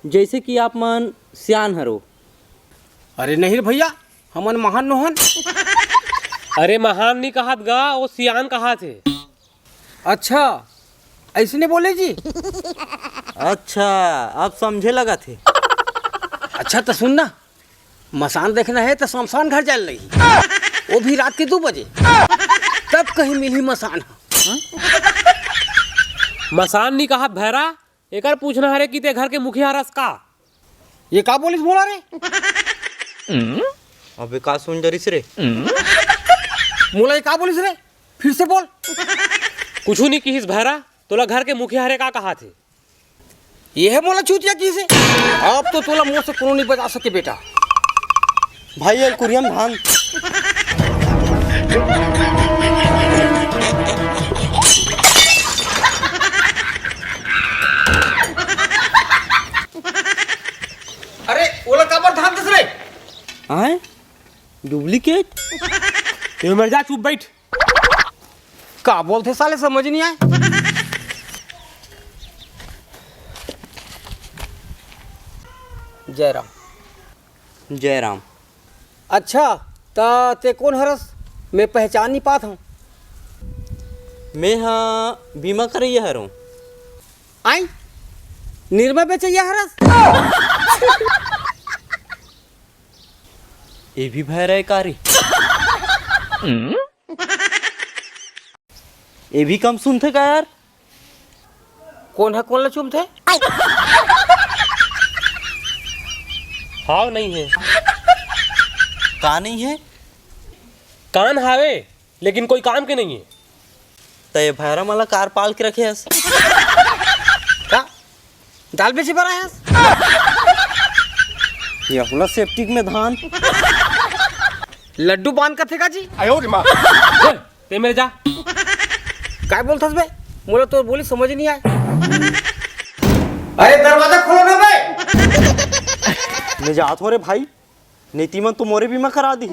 जैसे कि आप मन सियान हरो। अरे नहीं रे भैया, हमन महान नोहन। अरे महान नहीं कहत गा, वो सियान कहा थे। अच्छा ऐसने बोले जी। अच्छा आप समझे लगा थे। अच्छा तो सुन ना, मसान देखना है तो शमशान घर चल रही, वो भी रात के 2 बजे, तब कहीं मिली मसान। मसान नहीं कहत भैरा, एकर पूछना है कि ते घर के मुखिया रस का। ये का बोलिस बोला रे? अबे का सुन जरिस रे। मोला ये का बोलिस रे? फिर से बोल। कुछ नहीं किस भैरा, तोला घर के मुखिया हरे का कहा थे। ये है मोला चूतिया की से। अब तो तोला मुंह से कोनो नहीं बजा सके बेटा। भाई ये कुरियम धान। अरे ओला काबर धान दस रे? आए डुप्लीकेट। ते मर जा, चुप बैठ। का बोलते साले, समझ नहीं आए। जय राम। जय राम। अच्छा ता ते कौन हरस? मैं पहचान नहीं पाता हूँ। मैं हाँ बीमा करैया हरो। आई निर्मा बेचैया हरस? ये भी भय रहे कारी। ये भी कम सुनते का यार। कौन है, कौन ला चुम थे? हाँ नहीं है। का नहीं है? कान हावे लेकिन कोई काम के नहीं है। तो ये भैरा माला कार पाल के रखे हस। का दाल बेचे पर आया? ये हुला सेप्टिक में धान। लड्डू बांध का थे का जी? बोल, ते मेरे जा। काय बोलथस बे? मोला तो बोली समझ नहीं आए। अरे दरवाजा खोलो ना बे। मैं जात हो रे भाई, नीति मन तो मोरे बीमा करा दी।